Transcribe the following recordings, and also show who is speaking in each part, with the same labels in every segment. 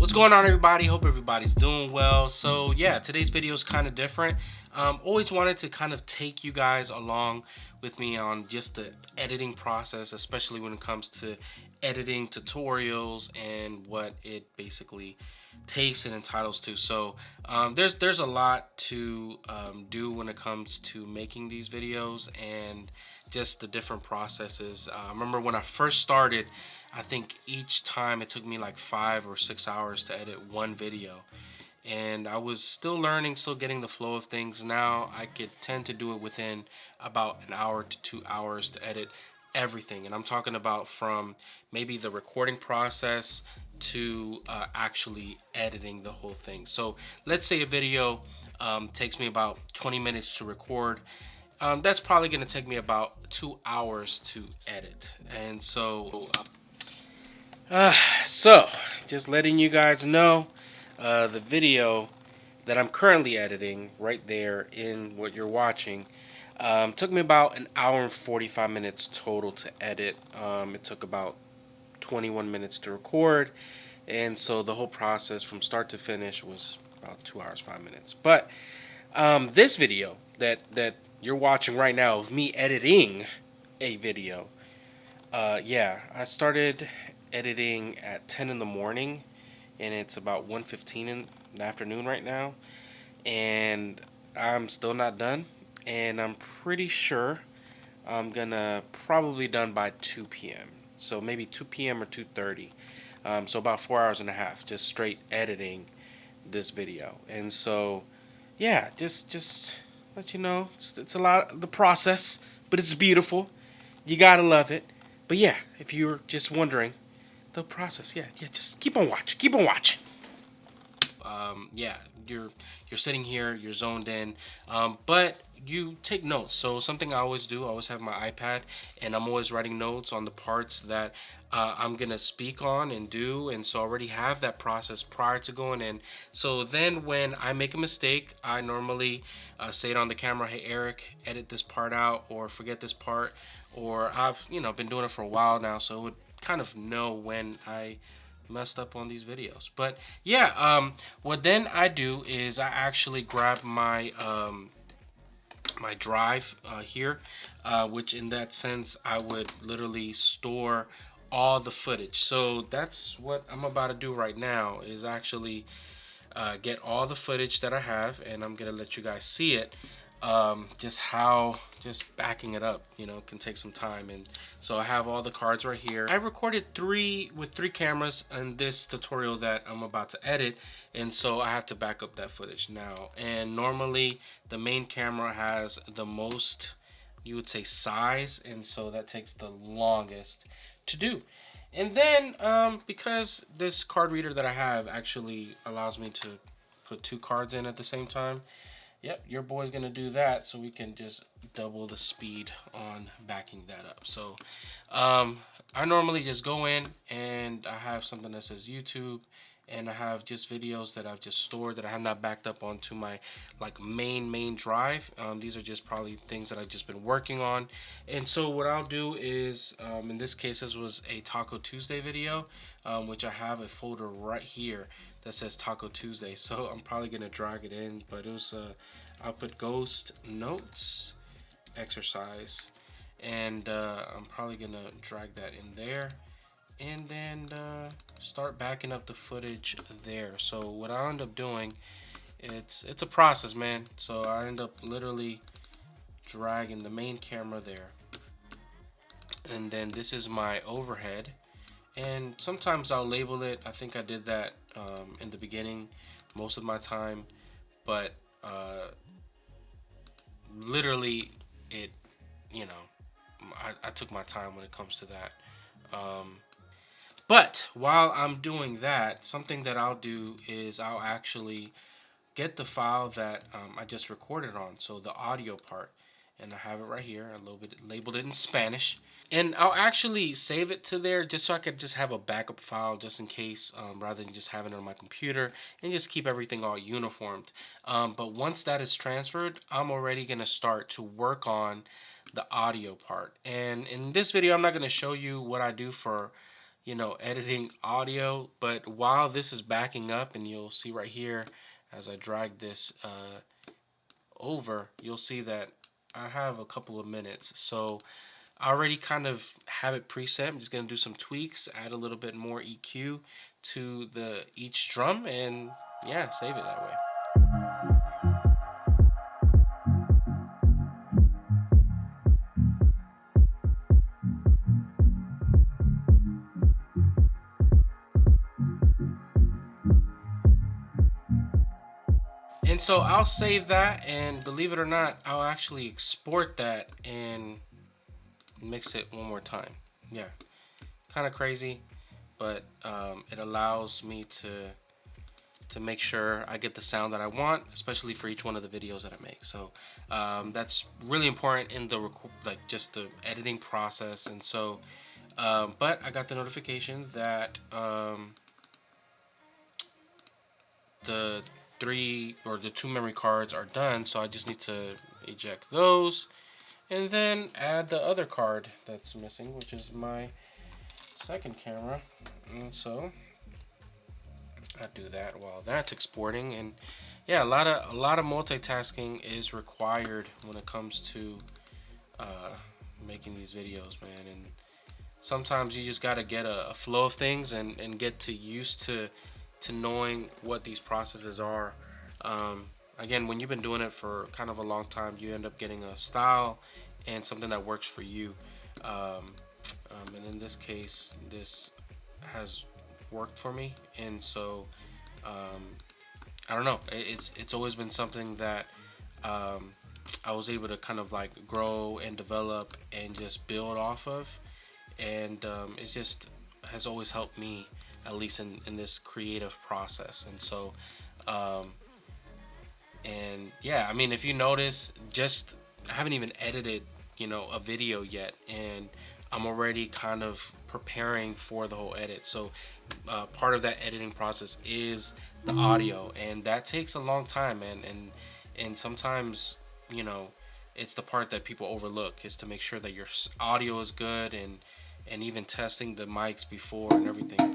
Speaker 1: What's going on, everybody? Hope everybody's doing well. So yeah, today's video is kind of different. Always wanted to kind of take you guys along with me on just the editing process, especially when it comes to editing tutorials and what it basically takes and entitles to. So there's a lot to do when it comes to making these videos and just the different processes. I remember when I first started, I think each time it took me like 5 or 6 hours to edit one video, and I was still learning, still getting the flow of things. Now I could tend to do it within about an hour to 2 hours to edit everything, and I'm talking about from maybe the recording process to actually editing the whole thing. So let's say a video takes me about 20 minutes to record. That's probably going to take me about 2 hours to edit. And so just letting you guys know, the video that I'm currently editing right there in what you're watching took me about an hour and 45 minutes total to edit. It took about 21 minutes to record, and so the whole process from start to finish was about 2 hours 5 minutes. But this video that you're watching right now of me editing a video, yeah, I started editing at 10 in the morning, and it's about 1:15 in the afternoon right now, and I'm still not done, and I'm pretty sure I'm gonna probably done by 2 p.m. So maybe 2 p.m. or 2:30. So about 4 hours and a half just straight editing this video. And so yeah, just let you know, it's a lot of the process, but it's beautiful. You gotta love it. But yeah, if you're just wondering, the process, yeah, just keep on watching. Yeah, you're sitting here, you're zoned in, but you take notes. So something I always do, I always have my iPad, and I'm always writing notes on the parts that I'm gonna speak on and do, and so I already have that process prior to going in. So then when I make a mistake, I normally say it on the camera, hey Eric, edit this part out, or forget this part, or I've been doing it for a while now, so it would kind of know when I messed up on these videos. But yeah, what then I do is I actually grab my my drive here, which in that sense I would literally store all the footage. So that's what I'm about to do right now, is actually get all the footage that I have, and I'm gonna let you guys see it. Just backing it up, can take some time. And so I have all the cards right here. I recorded with three cameras in this tutorial that I'm about to edit, and so I have to back up that footage now. And normally the main camera has the most, you would say, size, and so that takes the longest to do. And then because this card reader that I have actually allows me to put 2 cards in at the same time, yep, your boy's gonna do that, so we can just double the speed on backing that up. So I normally just go in and I have something that says YouTube, and I have just videos that I've just stored that I have not backed up onto my main drive. These are just probably things that I've just been working on. And so what I'll do is, in this case, this was a Taco Tuesday video, which I have a folder right here that says Taco Tuesday. So I'm probably gonna drag it in, but it was I'll put ghost notes exercise, and I'm probably gonna drag that in there, and then start backing up the footage there. So what I end up doing, it's a process, man. So I end up literally dragging the main camera there, and then this is my overhead, and sometimes I'll label it. I think I did that in the beginning most of my time, but literally it, I took my time when it comes to that. But while I'm doing that, something that I'll do is I'll actually get the file that I just recorded on, so the audio part, and I have it right here. I labeled it in Spanish, and I'll actually save it to there just so I could just have a backup file just in case, rather than just having it on my computer and just keep everything all uniformed. But once that is transferred, I'm already gonna start to work on the audio part. And in this video, I'm not gonna show you what I do for editing audio. But while this is backing up, and you'll see right here as I drag this over, you'll see that I have a couple of minutes. So I already kind of have it preset. I'm just gonna do some tweaks, add a little bit more EQ to each drum, and yeah, save it that way. And so I'll save that, and believe it or not, I'll actually export that and mix it one more time. Yeah, kind of crazy, but it allows me to make sure I get the sound that I want, especially for each one of the videos that I make. So that's really important in the just the editing process. And so, but I got the notification that the the two memory cards are done. So I just need to eject those and then add the other card that's missing, which is my second camera. And so I do that while that's exporting. And yeah, a lot of multitasking is required when it comes to making these videos, man. And sometimes you just got to get a flow of things and get used to knowing what these processes are. Again, when you've been doing it for kind of a long time, you end up getting a style and something that works for you. And in this case, this has worked for me, and so I don't know. It's always been something that I was able to kind of like grow and develop and just build off of, and it's just has always helped me, at least in this creative process. And so and yeah, I mean, if you notice, just I haven't even edited a video yet, and I'm already kind of preparing for the whole edit. So part of that editing process is the audio, and that takes a long time, and sometimes it's the part that people overlook, is to make sure that your audio is good, and even testing the mics before and everything.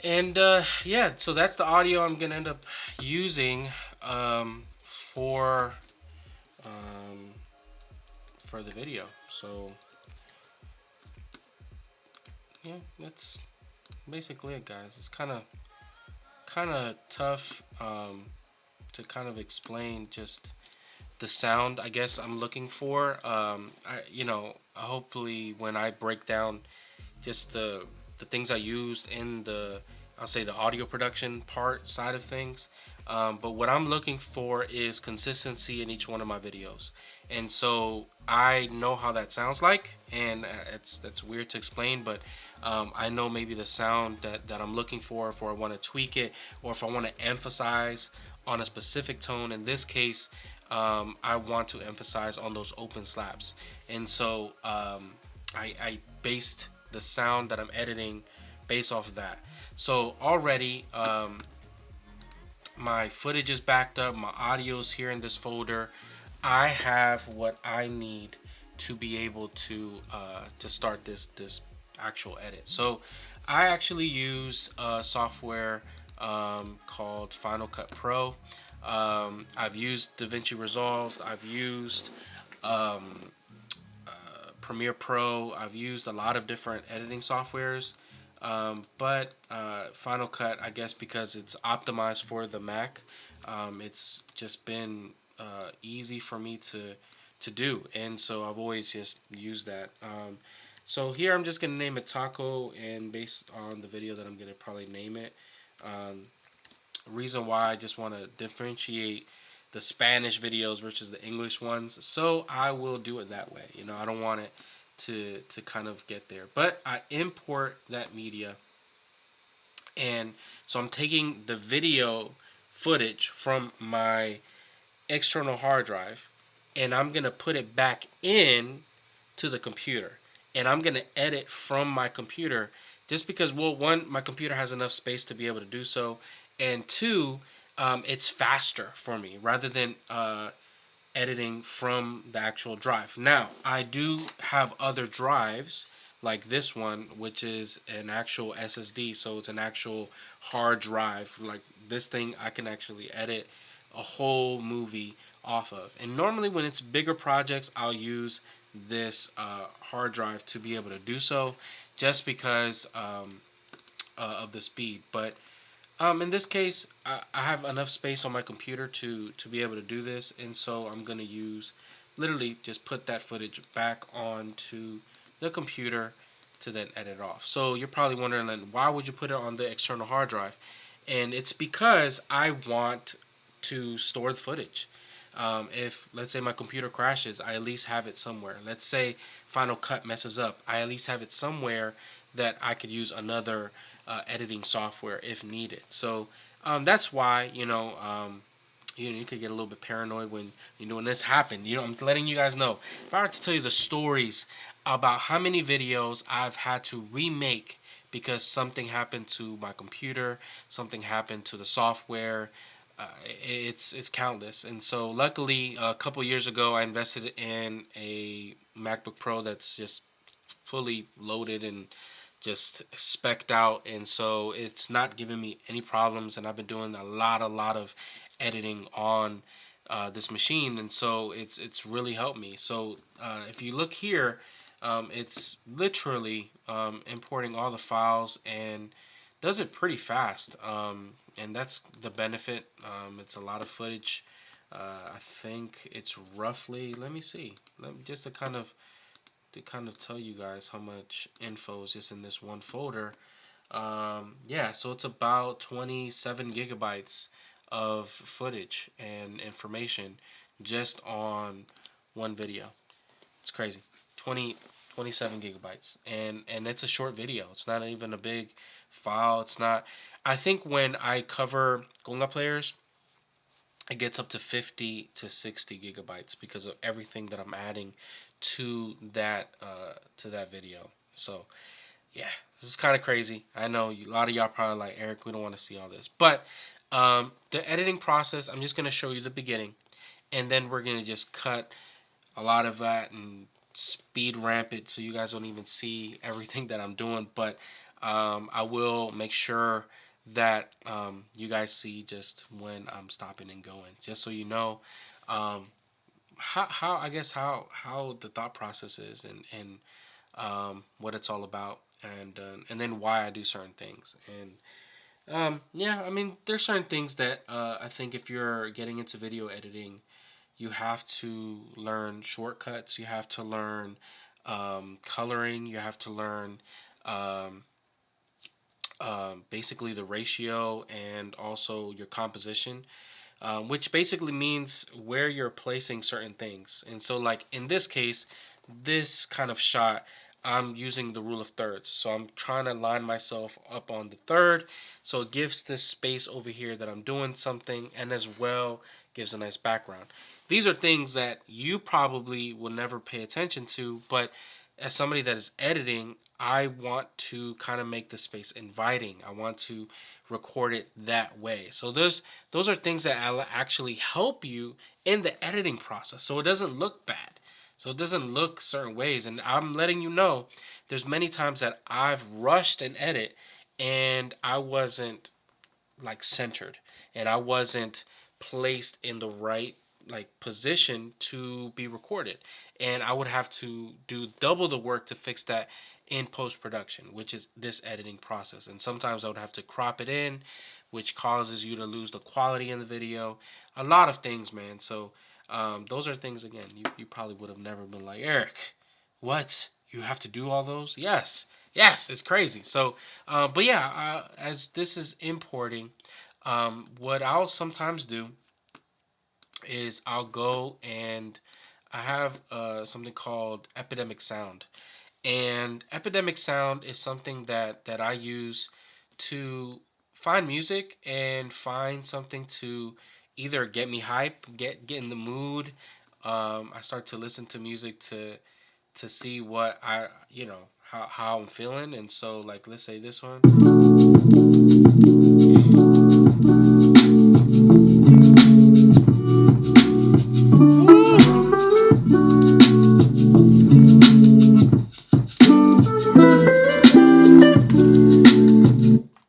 Speaker 1: And yeah, so that's the audio I'm gonna end up using for the video. So yeah, that's basically it, guys. It's kind of tough to kind of explain just the sound I guess I'm looking for. Hopefully when I break down just the things I used in I'll say the audio production part side of things. But what I'm looking for is consistency in each one of my videos. And so I know how that sounds like, and that's weird to explain, but I know maybe the sound that I'm looking for if I want to tweak it, or if I want to emphasize on a specific tone. In this case, I want to emphasize on those open slaps. And so I based the sound that I'm editing based off of that. So already my footage is backed up, my audio's here in this folder. I have what I need to be able to start this actual edit. So I actually use software called Final Cut Pro. I've used DaVinci Resolve, I've used Premiere Pro, I've used a lot of different editing softwares. But Final Cut, I guess because it's optimized for the Mac, it's just been easy for me to do, and so I've always just used that. So here I'm just gonna name it Taco, and based on the video that I'm gonna probably name it, reason why I just want to differentiate the Spanish videos versus the English ones, so I will do it that way. I don't want it to kind of get there, but I import that media And so I'm taking the video footage from my external hard drive, and I'm gonna put it back in to the computer, and I'm gonna edit from my computer, just because, well, one, my computer has enough space to be able to do so, and two, it's faster for me rather than editing from the actual drive. Now, I do have other drives like this one, which is an actual SSD, so it's an actual hard drive. Like this thing, I can actually edit a whole movie off of. And normally, when it's bigger projects, I'll use this hard drive to be able to do so, just because of the speed. But in this case, I have enough space on my computer to be able to do this, and so I'm gonna use, literally just put that footage back onto the computer to then edit off. So you're probably wondering, then, why would you put it on the external hard drive? And it's because I want to store the footage. If, let's say, my computer crashes, I at least have it somewhere. Let's say Final Cut messes up, I at least have it somewhere that I could use another editing software if needed. So that's why, you could get a little bit paranoid when when this happened. I'm letting you guys know. If I were to tell you the stories about how many videos I've had to remake because something happened to my computer, something happened to the software, it's countless. And so luckily, a couple years ago, I invested in a MacBook Pro that's just fully loaded and just specced out, and so it's not giving me any problems. And I've been doing a lot of editing on this machine, and so it's really helped me. So if you look here, it's literally importing all the files and does it pretty fast, and that's the benefit. It's a lot of footage. I think it's roughly, let me see, just to kind of tell you guys how much info is just in this one folder. Yeah, so it's about 27 gigabytes of footage and information just on one video. It's crazy. 27 gigabytes, and it's a short video. It's not even a big file. It's not. I think when I cover Gonga players, it gets up to 50 to 60 gigabytes because of everything that I'm adding to that video. So yeah, this is kind of crazy. I know a lot of y'all probably like, Eric, we don't want to see all this, but the editing process, I'm just going to show you the beginning, and then we're going to just cut a lot of that and speed ramp it so you guys don't even see everything that I'm doing. But I will make sure that you guys see just when I'm stopping and going, just so you know how I guess how the thought process is, and what it's all about, and then why I do certain things. And yeah, I mean, there's certain things that I think if you're getting into video editing, you have to learn shortcuts. You have to learn coloring. You have to learn basically the ratio and also your composition, which basically means where you're placing certain things. And so, like in this case, this kind of shot, I'm using the rule of thirds. So I'm trying to line myself up on the third, so it gives this space over here that I'm doing something, and as well gives a nice background. These are things that you probably will never pay attention to, but as somebody that is editing, I want to kind of make the space inviting. I want to record it that way. So those are things that will actually help you in the editing process, so it doesn't look bad. So it doesn't look certain ways. And I'm letting you know, there's many times that I've rushed an edit and I wasn't like centered, and I wasn't placed in the right like position to be recorded, and I would have to do double the work to fix that in post production, which is this editing process. And sometimes I would have to crop it in, which causes you to lose the quality in the video. A lot of things, man. So those are things, again, you probably would have never been like, Eric, what, you have to do all those? Yes, it's crazy. So but yeah, as this is importing, what I'll sometimes do is I'll go and I have something called Epidemic Sound. And Epidemic Sound is something that I use to find music and find something to either get me hype, get in the mood. I start to listen to music to see what I, how I'm feeling. And so, like, let's say this one.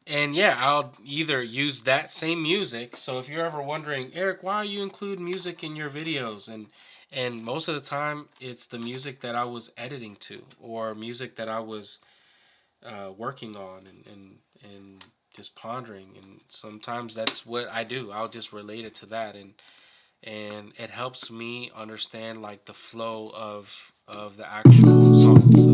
Speaker 1: And yeah, I'll either use that same music. So if you're ever wondering, Eric, why you include music in your videos? And most of the time, it's the music that I was editing to, or music that I was working on, and just pondering. And sometimes that's what I do. I'll just relate it to that, and it helps me understand like the flow of the actual song. So.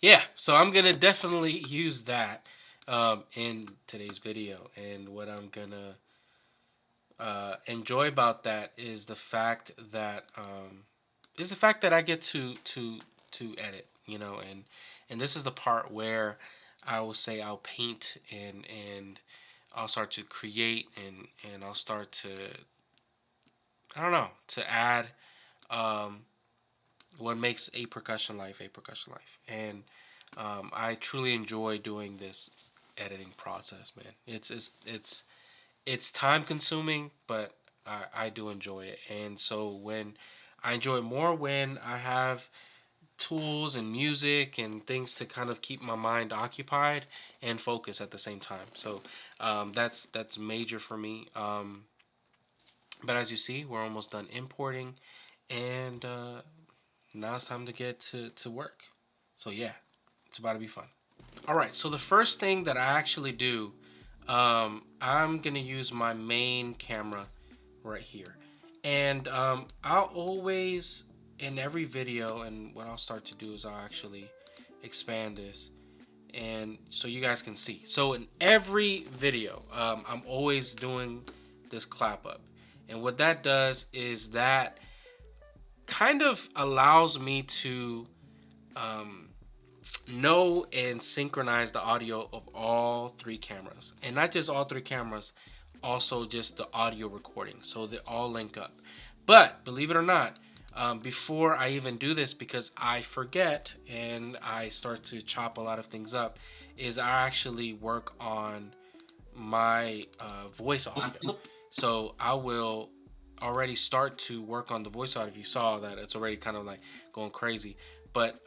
Speaker 1: Yeah, so I'm gonna definitely use that in today's video, and what I'm gonna enjoy about that is the fact that I get to edit, and this is the part where I will say I'll paint and I'll start to create and I'll start to, I don't know, to add um, what makes a percussion life a percussion life. And I truly enjoy doing this editing process, man. It's time consuming, but I do enjoy it. And so when I enjoy it more when I have tools and music and things to kind of keep my mind occupied and focus at the same time. So that's major for me. But as you see, we're almost done importing, and now it's time to get to work. So yeah, it's about to be fun. All right, so the first thing that I actually do, I'm going to use my main camera right here. And I'll always, in every video, and what I'll start to do is I'll actually expand this, and so you guys can see. So in every video, I'm always doing this clap up. And what that does is that kind of allows me to know and synchronize the audio of all three cameras, and not just all three cameras, also just the audio recording, so they all link up. But believe it or not, before I even do this, because I forget and I start to chop a lot of things up, is I actually work on my voice audio. So I will already start to work on the voice audio. If you saw that, it's already kind of like going crazy. But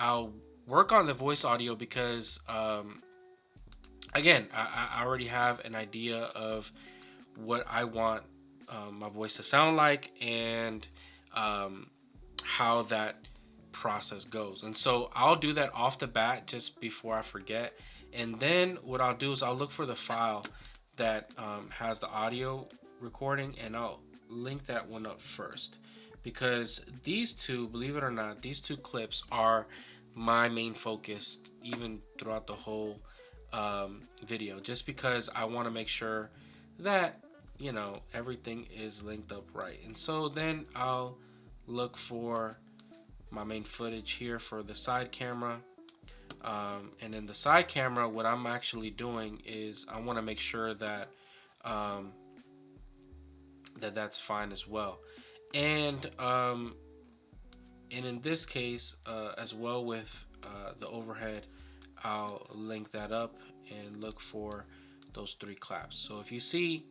Speaker 1: I'll work on the voice audio because, again, I already have an idea of what I want my voice to sound like, and how that process goes. And so I'll do that off the bat just before I forget. And then what I'll do is I'll look for the file that has the audio recording, and I'll link that one up first, because these two, believe it or not, these two clips are my main focus even throughout the whole video, just because I want to make sure that everything is linked up right. And so then I'll look for my main footage here for the side camera, and in the side camera, what I'm actually doing is I want to make sure that that's fine as well. And in this case, as well with the overhead, I'll link that up and look for those three claps. So if you see,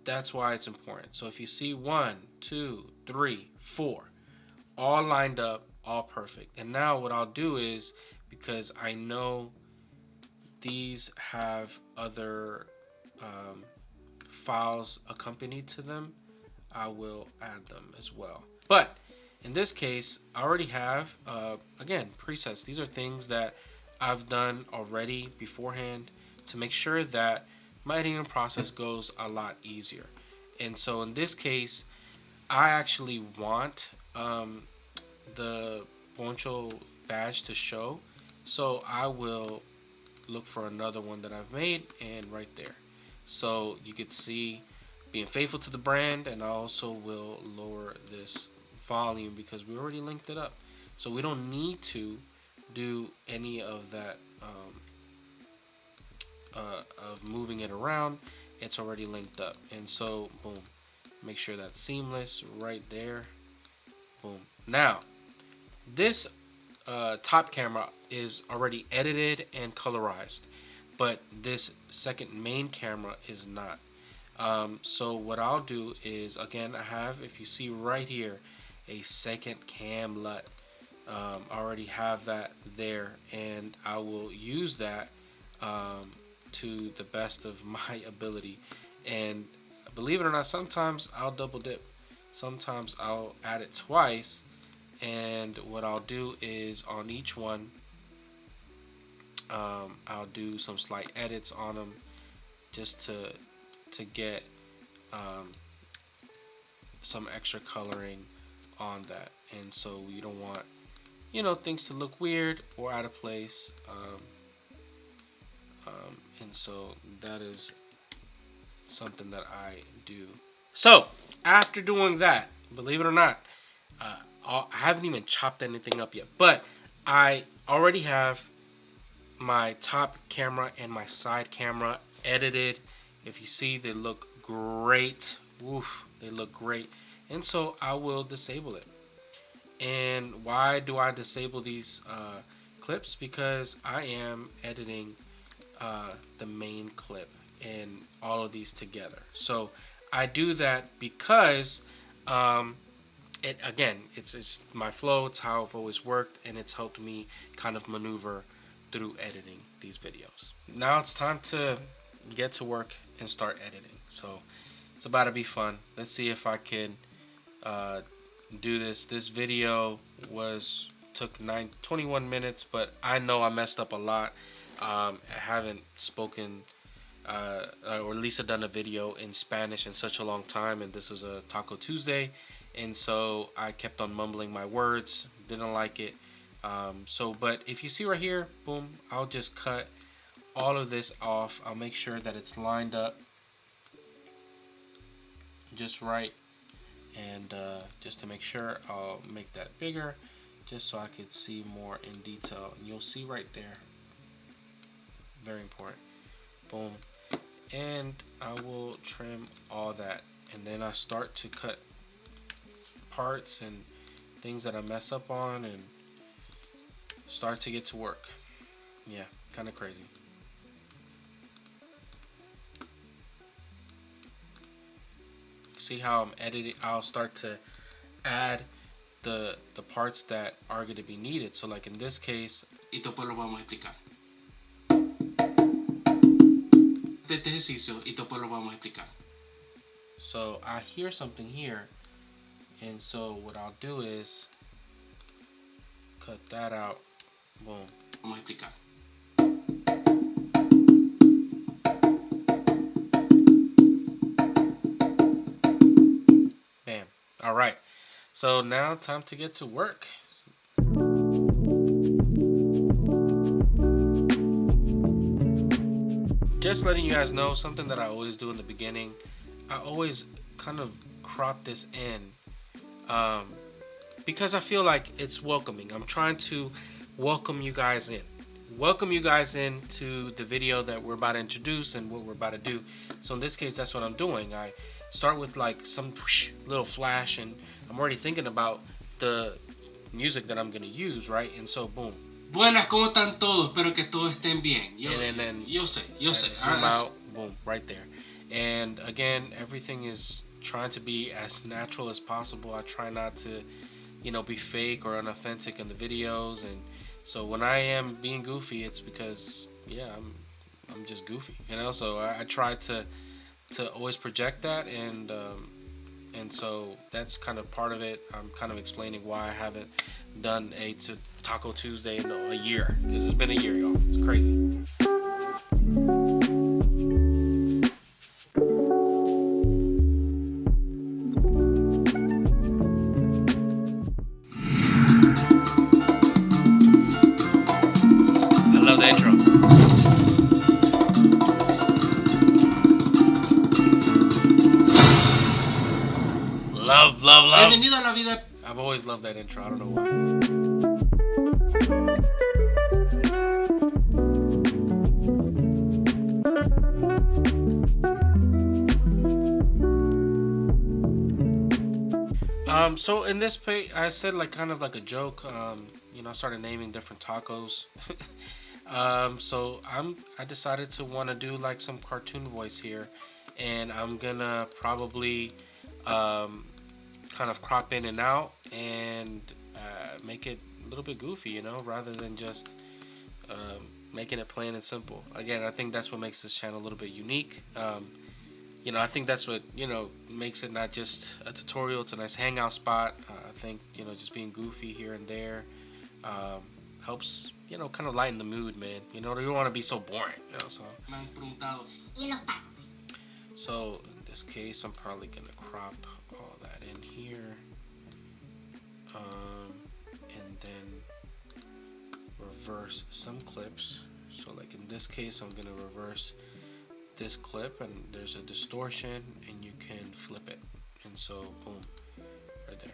Speaker 1: that's why it's important. So if you see 1, 2, 3, 4, all lined up, all perfect. And now what I'll do is, because I know these have other files accompanied to them, I will add them as well. But in this case, I already have, again, presets. These are things that I've done already beforehand to make sure that my editing process goes a lot easier. And so in this case, I actually want the poncho badge to show, so I will look for another one that I've made, and right there. So you could see being faithful to the brand, and I also will lower this volume because we already linked it up. So we don't need to do any of that of moving it around. It's already linked up, and so boom, make sure that's seamless right there. Boom. Now this top camera is already edited and colorized, but this second main camera is not. So what I'll do is, again, I have, if you see right here, a second cam LUT. I already have that there, and I will use that to the best of my ability. And believe it or not, sometimes I'll double dip. Sometimes I'll add it twice, and what I'll do is on each one, I'll do some slight edits on them just to get some extra coloring on that. And so you don't want, you know, things to look weird or out of place. And so that is something that I do. So after doing that, believe it or not, I haven't even chopped anything up yet, but I already have my top camera and my side camera edited. If you see, they look great. Woof, they look great. And so I will disable it. And why do I disable these clips? Because I am editing the main clip and all of these together. So I do that because it's my flow. It's how I've always worked, and it's helped me kind of maneuver through editing these videos. Now it's time to get to work and start editing. So it's about to be fun. Let's see if I can do this. This video took 21 minutes, but I know I messed up a lot. I haven't spoken or at least I've done a video in Spanish in such a long time, and this is a Taco Tuesday, and so I kept on mumbling my words. Didn't like it. But if you see right here, boom, I'll just cut all of this off. I'll make sure that it's lined up just right, and just to make sure, I'll make that bigger just so I could see more in detail, and you'll see right there. Very important. Boom. And I will trim all that, and then I start to cut parts and things that I mess up on and start to get to work. Yeah, kind of crazy. See how I'm editing? I'll start to add the parts that are going to be needed. So like in this case, y después lo vamos a explicar. Este ejercicio y después lo vamos a explicar. So I hear something here, and so what I'll do is cut that out. Boom. Vamos a explicar. Bam. All right. So now time to get to work. Just letting you guys know something that I always do in the beginning. I always kind of crop this in because I feel like it's welcoming. I'm trying to welcome you guys in. Welcome you guys in to the video that we're about to introduce and what we're about to do. So in this case, that's what I'm doing. I start with like some little flash, and I'm already thinking about the music that I'm going to use, right? And so boom. Buenas, ¿cómo están todos? Espero que todos estén bien. And then yo sé. Zoom out, boom, right there. And again, everything is trying to be as natural as possible. I try not to, be fake or unauthentic in the videos. And so when I am being goofy, it's because, I'm just goofy, So I try to always project that, and so that's kind of part of it. I'm kind of explaining why I haven't done a Taco Tuesday in a year, because it's been a year, y'all. It's crazy. Love. Bienvenido a la vida. I've always loved that intro. I don't know why. So in this page, I said like kind of like a joke. You know, I started naming different tacos. So I decided to want to do like some cartoon voice here, and I'm gonna probably kind of crop in and out and make it a little bit goofy, you know, rather than just making it plain and simple. Again, I think that's what makes this channel a little bit unique. You know, I think that's what, you know, makes it not just a tutorial, it's a nice hangout spot. I think, you know, just being goofy here and there helps, you know, kind of lighten the mood, man. You know, you don't want to be so boring, you know, so in this case, I'm probably gonna crop all that in here, and then reverse some clips. So like in this case, I'm gonna reverse this clip, and there's a distortion, and you can flip it, and so boom, right there.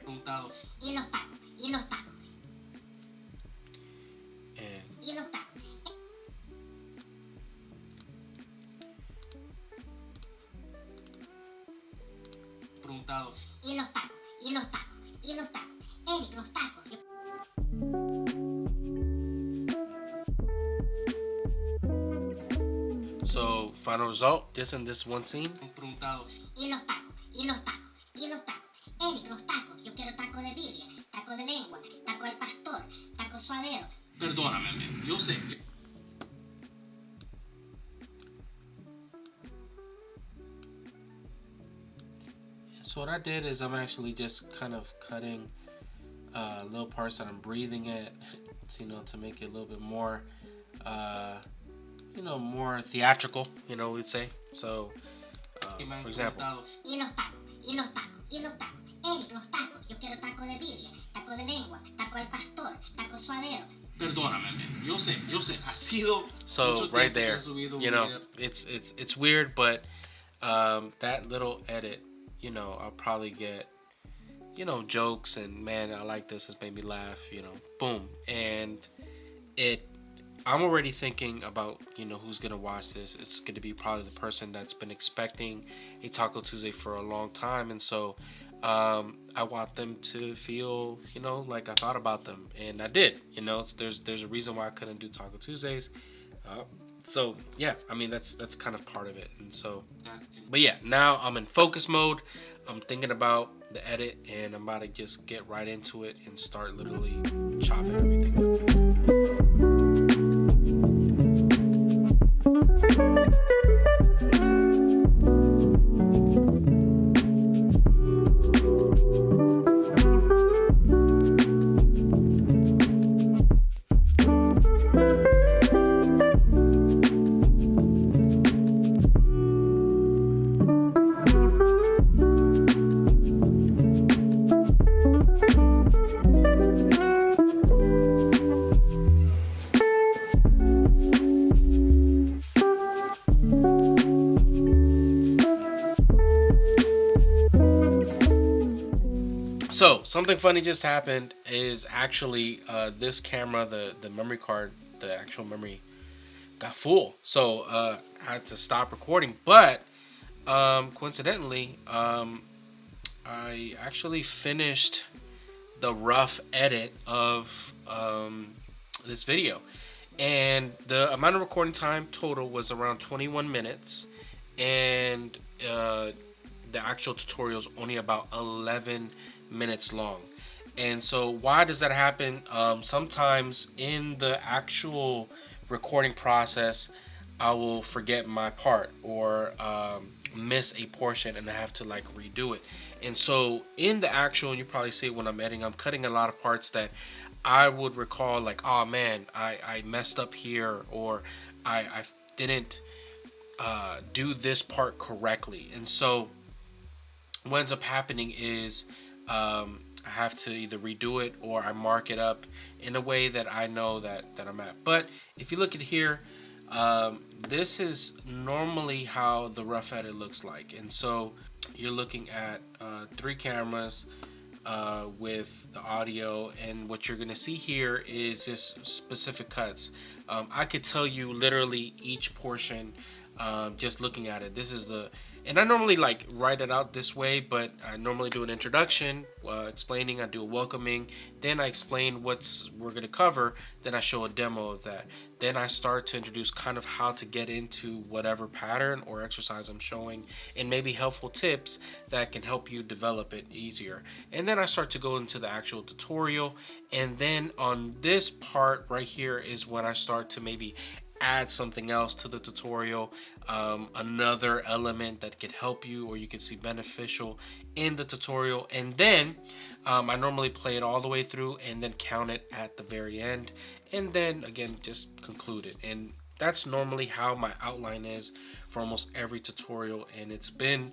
Speaker 1: So final result, just in this one scene. Perdóname, yo sé. So what I did is I'm actually just kind of cutting little parts that I'm breathing at, you know, to make it a little bit more, you know, more theatrical, you know, we'd say. So, for example. So right there, you know, it's weird, but that little edit, you know, I'll probably get, you know, jokes and, man, I like this, it's made me laugh, you know, boom. And I'm already thinking about, you know, who's gonna watch this. It's gonna be probably the person that's been expecting a Taco Tuesday for a long time, and so I want them to feel, you know, like I thought about them, and I did. You know, there's a reason why I couldn't do Taco Tuesdays. So yeah, I mean that's kind of part of it, and so, but yeah, now I'm in focus mode. I'm thinking about the edit, and I'm about to just get right into it and start literally chopping everything up. So something funny just happened is actually this camera, the memory card, the actual memory got full. So I had to stop recording, but coincidentally, I actually finished the rough edit of this video, and the amount of recording time total was around 21 minutes, and the actual tutorial is only about 11 minutes long. And so why does that happen? Sometimes in the actual recording process, I will forget my part or miss a portion, and I have to like redo it. And so in the actual, and you probably see it when I'm editing, I'm cutting a lot of parts that I would recall, like, oh man, I messed up here, or I didn't do this part correctly. And so what ends up happening is I have to either redo it, or I mark it up in a way that I know that I'm at. But if you look at here, This is normally how the rough edit looks like. And so you're looking at 3 cameras with the audio, and what you're gonna see here is just specific cuts. I could tell you literally each portion just looking at it. This is the, and I normally like write it out this way, but I normally do an introduction, explaining. I do a welcoming, then I explain what's we're gonna cover, then I show a demo of that. Then I start to introduce kind of how to get into whatever pattern or exercise I'm showing, and maybe helpful tips that can help you develop it easier. And then I start to go into the actual tutorial, and then on this part right here is when I start to maybe add something else to the tutorial, another element that could help you or you could see beneficial in the tutorial. And then I normally play it all the way through and then count it at the very end, and then again just conclude it. And that's normally how my outline is for almost every tutorial, and it's been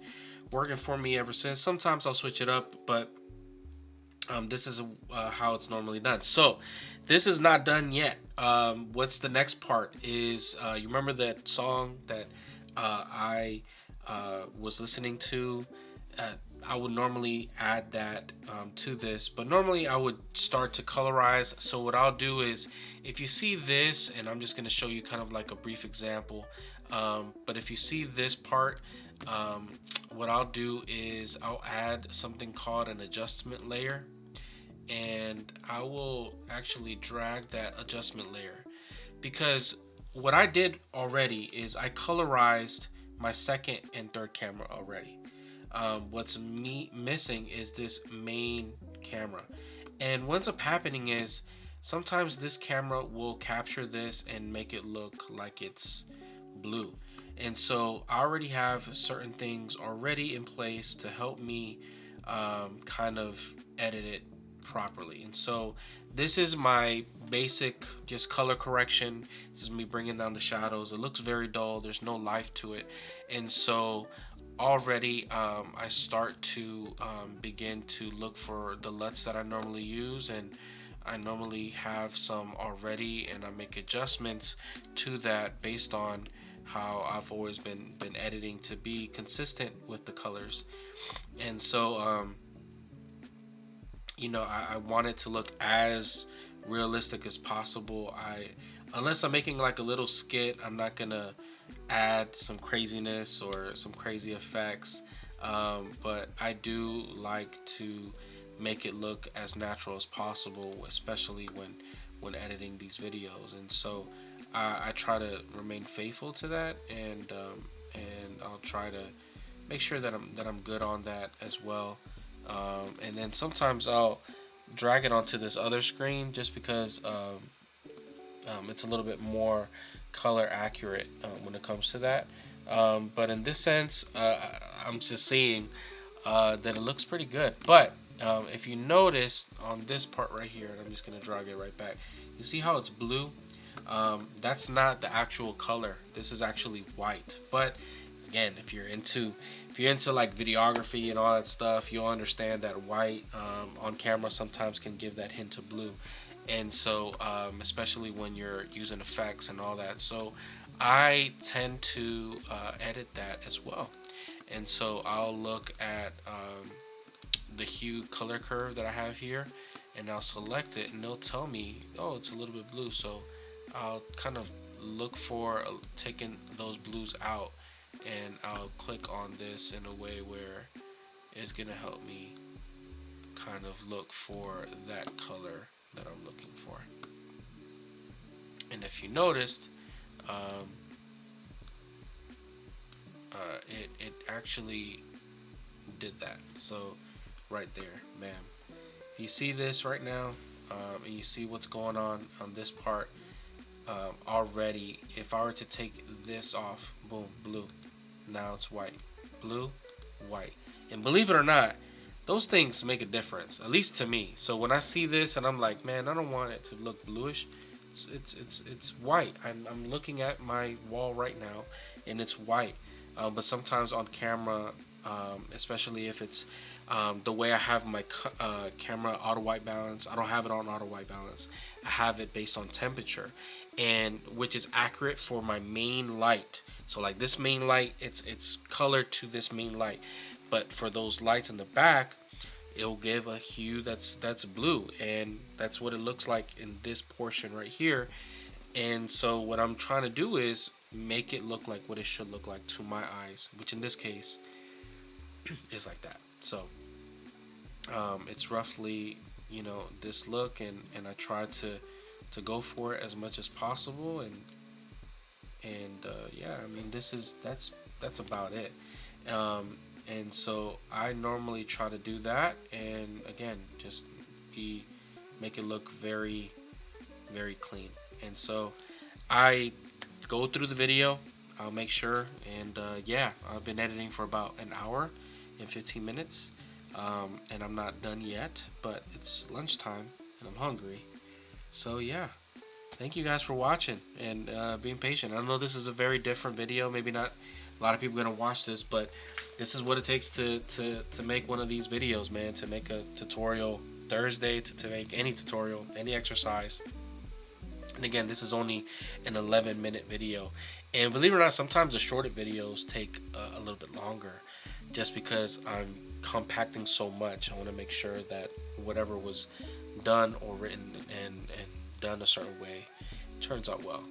Speaker 1: working for me ever since. Sometimes I'll switch it up, but this is how it's normally done. So this is not done yet. What's the next part is, you remember that song that I was listening to? I would normally add that to this, but normally I would start to colorize. So what I'll do is, if you see this, and I'm just going to show you kind of like a brief example, but if you see this part, what I'll do is I'll add something called an adjustment layer, and I will actually drag that adjustment layer, because what I did already is I colorized my second and third camera already. What's missing is this main camera, and what's up happening is sometimes this camera will capture this and make it look like it's blue. And so I already have certain things already in place to help me kind of edit it properly. And so this is my basic just color correction. This is me bringing down the shadows. It looks very dull, there's no life to it. And so already I start to begin to look for the LUTs that I normally use, and I normally have some already, and I make adjustments to that based on how I've always been editing to be consistent with the colors. And so you know, I want it to look as realistic as possible. Unless I'm making like a little skit, I'm not gonna add some craziness or some crazy effects, but I do like to make it look as natural as possible, especially when editing these videos. And so I try to remain faithful to that, and I'll try to make sure that I'm good on that as well. And then sometimes I'll drag it onto this other screen just because it's a little bit more color accurate when it comes to that. But in this sense, I'm just seeing that it looks pretty good. But if you notice on this part right here, and I'm just going to drag it right back, you see how it's blue? That's not the actual color. This is actually white. But again, if you're into like videography and all that stuff, you'll understand that white on camera sometimes can give that hint of blue. And so especially when you're using effects and all that, so I tend to edit that as well. And so I'll look at the hue color curve that I have here, and I'll select it, and they'll tell me, oh, it's a little bit blue. So I'll kind of look for taking those blues out, and I'll click on this in a way where it's gonna help me kind of look for that color that I'm looking for. And if you noticed, it actually did that. So right there, bam. If you see this right now, and you see what's going on this part, already, if I were to take this off, boom, blue. Now it's white, blue, white. And believe it or not, those things make a difference, at least to me. So when I see this and I'm like, man, I don't want it to look bluish, it's white. I'm looking at my wall right now and it's white. But sometimes on camera especially if it's the way I have my camera auto white balance. I don't have it on auto white balance. I have it based on temperature, and which is accurate for my main light. So like this main light, it's colored to this main light, but for those lights in the back, it'll give a hue that's blue, and that's what it looks like in this portion right here. And so what I'm trying to do is make it look like what it should look like to my eyes, which in this case is like that. So it's roughly, you know, this look, and I try to go for it as much as possible, and yeah, I mean, that's about it. And so I normally try to do that, and again, just make it look very, very clean. And so I go through the video, I'll make sure, and yeah, I've been editing for about an hour and 15 minutes, and I'm not done yet, but it's lunchtime and I'm hungry. So yeah, thank you guys for watching and being patient. I know this is a very different video. Maybe not a lot of people are gonna watch this, but this is what it takes to make one of these videos, man. To make a tutorial Thursday, to make any tutorial, any exercise. And again, this is only an 11-minute video, and believe it or not, sometimes the shorter videos take a little bit longer, just because I'm compacting so much. I want to make sure that whatever was done or written and done a certain way turns out well.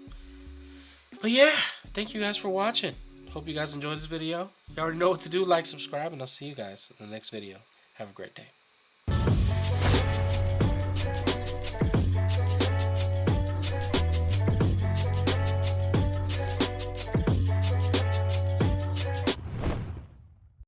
Speaker 1: But yeah, thank you guys for watching. Hope you guys enjoyed this video. You already know what to do. Like, subscribe, and I'll see you guys in the next video. Have a great day.